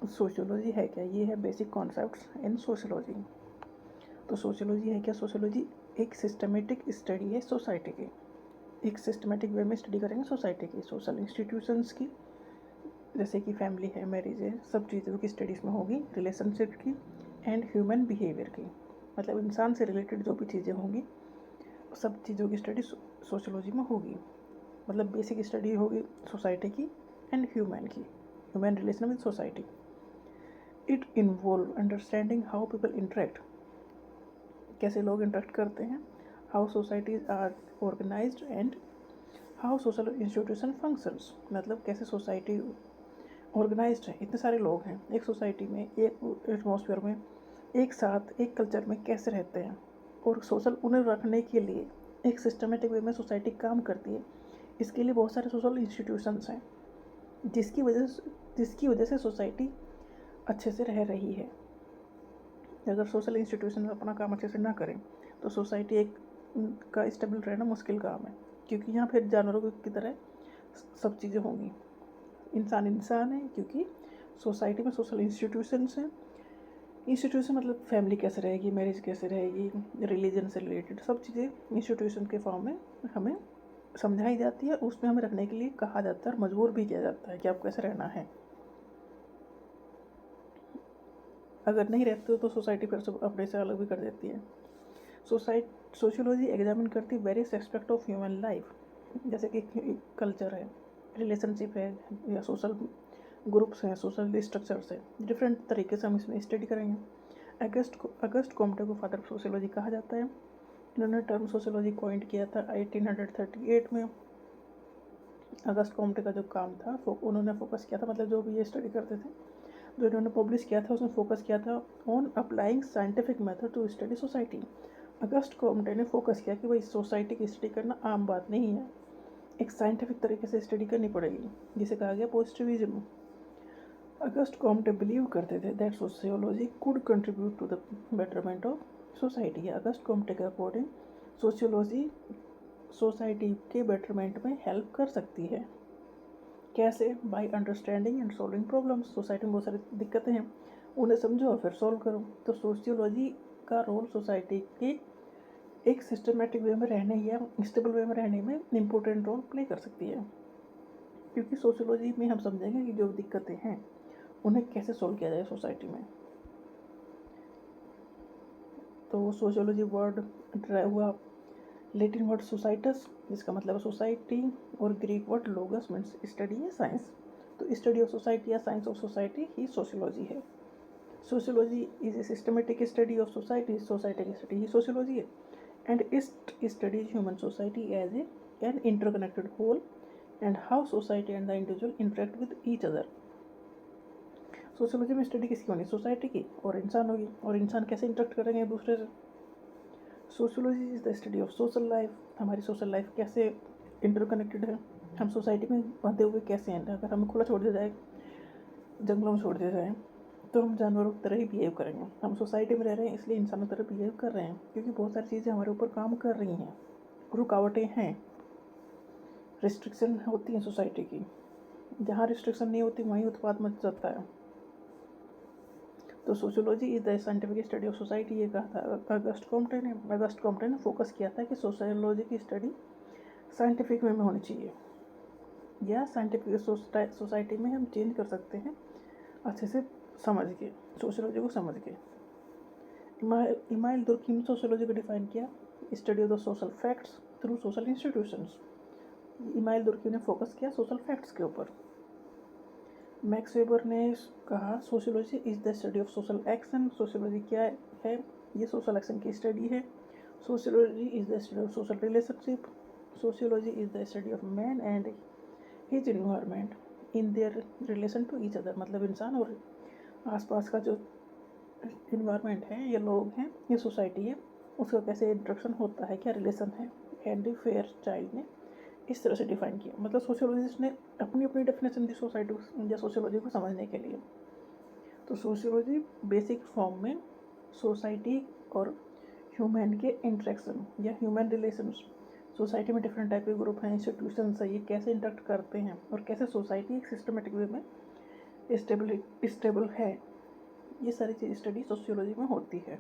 Sociology है क्या? ये है बेसिक कॉन्सेप्ट्स इन सोशियोलॉजी। तो सोशियोलॉजी है क्या? सोशियोलॉजी एक सिस्टमेटिक स्टडी है सोसाइटी की। एक सिस्टमेटिक वे में स्टडी करेंगे सोसाइटी की, सोशल इंस्टीट्यूशंस की, जैसे कि फैमिली है, मैरिज है, सब चीज़ों की स्टडीज़ में होगी, रिलेशनशिप की एंड ह्यूमन बिहेवियर की, मतलब इंसान से रिलेटेड जो भी चीज़ें होंगी सब चीज़ों की स्टडी सोशियोलॉजी में होगी। मतलब बेसिक स्टडी होगी सोसाइटी की एंड ह्यूमन की, human relation with society. It involve understanding how people interact, कैसे लोग इंटरेक्ट करते हैं, how societies are organized and how social institution functions, मतलब कैसे सोसाइटी ऑर्गेनाइज्ड है, इतने सारे लोग हैं एक सोसाइटी में, एक एटमॉस्फेयर में, एक साथ एक कल्चर में कैसे रहते हैं, और सोशल उन्हें रखने के लिए एक सिस्टमेटिक वे में सोसाइटी काम करती है। इसके लिए बहुत सारे सोशल इंस्टीट्यूशंस हैं जिसकी वजह से सोसाइटी अच्छे से रह रही है। अगर सोशल इंस्टीट्यूशन अपना काम अच्छे से ना करें तो सोसाइटी एक का स्टेबल रहना मुश्किल काम है, क्योंकि यहाँ फिर जानवरों की तरह सब चीज़ें होंगी। इंसान है क्योंकि सोसाइटी में सोशल इंस्टीट्यूशंस हैं। इंस्टीट्यूशन मतलब फैमिली कैसे रहेगी, मैरिज कैसे रहेगी, रिलीजन से रिलेटेड सब चीज़ें इंस्टीट्यूशन के फॉर्म में हमें समझाई जाती है, उसमें हमें रखने के लिए कहा जाता है और मजबूर भी किया जाता है कि आपको कैसे रहना है। अगर नहीं रहते हो तो सोसाइटी फिर सब अपने से अलग भी कर देती है। सोशियोलॉजी एग्जामिन करती है various aspect of human life, जैसे कि कल्चर है, रिलेशनशिप है, या सोशल ग्रुप्स हैं, सोशल स्ट्रक्चर्स है, डिफरेंट तरीके से हम इसमें स्टडी करेंगे। अगस्ट कॉम्टे को फादर ऑफ सोशियोलॉजी कहा जाता है। इन्होंने टर्म सोशियोलॉजी कॉइंट किया था 1838 में। अगस्ट कॉम्टे का जो काम था उन्होंने फोकस किया था, मतलब जो भी ये स्टडी करते थे, जो इन्होंने पब्लिश किया था उसमें फोकस किया था on applying scientific method to study society. August Comte ने फोकस किया कि भाई सोसाइटी की स्टडी करना आम बात नहीं है, एक साइंटिफिक तरीके से स्टडी करनी पड़ेगी, जिसे कहा गया पॉजिटिविज्म। अगस्ट कॉम्टे बिलीव करते थे that sociology could contribute to the betterment of society. August Comte के अकॉर्डिंग सोशियोलॉजी सोसाइटी के बेटरमेंट में हेल्प कर सकती है। कैसे? By understanding and solving problems. Society में बहुत सारी दिक्कतें हैं, उन्हें समझो और फिर सॉल्व करो। तो सोशियोलॉजी का रोल सोसाइटी के एक सिस्टमेटिक वे में रहने या स्टेबल वे में रहने में इम्पोर्टेंट रोल प्ले कर सकती है, क्योंकि सोशियोलॉजी में हम समझेंगे कि जो दिक्कतें हैं उन्हें कैसे सॉल्व किया जाए सोसाइटी में। तो सोशियोलॉजी वर्ड ड्राइव हुआ लेटिन वर्ड सोसाइटस, जिसका मतलब है सोसाइटी, और Greek word logos means study या साइंस। तो स्टडी ऑफ सोसाइटी या साइंस ऑफ सोसाइटी ही सोशियोलॉजी है। Sociology is a systematic study of society, society की स्टडी ही सोशियोलॉजी है। And it studies human society as an interconnected whole and how society and the individual interact with each other. Sociology में study किसकी होनी? Society की और इंसान होगी, और इंसान कैसे इंटरेक्ट करेंगे एक दूसरे से। Sociology is the study of social life, हमारी सोशल लाइफ कैसे इंटरकनेक्टेड है, हम सोसाइटी में बंधे हुए कैसे हैं। अगर हमें खुला छोड़ दिया जाए, जंगलों में छोड़ दिया जाए, तो हम जानवरों की तरह ही बिहेव करेंगे। हम सोसाइटी में रह रहे हैं इसलिए इंसानों की तरह बिहेव कर रहे हैं, क्योंकि बहुत सारी चीज़ें हमारे ऊपर काम कर रही हैं, रुकावटें हैं, रिस्ट्रिक्शन होती हैं सोसाइटी की। जहाँ रिस्ट्रिक्शन नहीं होती वहीं उत्पाद मच जाता है। तो sociology is the scientific study of society, ये कहा था अगस्ट कॉम्टे ने फोकस किया था कि सोशियोलॉजी की स्टडी साइंटिफिक वे में होनी चाहिए, या साइंटिफिक सोसाइटी में हम चेंज कर सकते हैं अच्छे से समझ के, सोशियोलॉजी को समझ के। इमाइल दुर्खिम ने सोशियोलॉजी को डिफाइन किया, study of the social facts through social institutions. Email Durkheim ने फोकस किया सोशल फैक्ट्स के ऊपर। मैक्स वेबर ने कहा sociology is the study of social action. Sociology क्या है? ये सोशल एक्शन की स्टडी है। Sociology is the study of social relationship. Sociology is the study of man and his environment in their relation to each other, मतलब इंसान और आसपास का जो इन्वायरमेंट है, ये लोग हैं, ये सोसाइटी है, उसका कैसे इंट्रैक्शन होता है, क्या रिलेशन है। हेनरी फेयर चाइल्ड ने इस तरह से डिफाइन किया, मतलब सोशियोलॉजिस्ट ने अपनी अपनी डेफिनेशन दी सोसाइटी या सोशियोलॉजी को समझने के लिए। तो सोशियोलॉजी बेसिक फॉर्म में सोसाइटी और ह्यूमन के इंट्रैक्शन या ह्यूमन रिलेशंस, सोसाइटी में डिफरेंट टाइप के ग्रुप हैं, इंस्टीट्यूशन है, ये कैसे इंटरेक्ट करते हैं और कैसे सोसाइटी एक सिस्टमेटिक वे में स्टेबल है, ये सारी चीज़ स्टडी सोशियोलॉजी में होती है।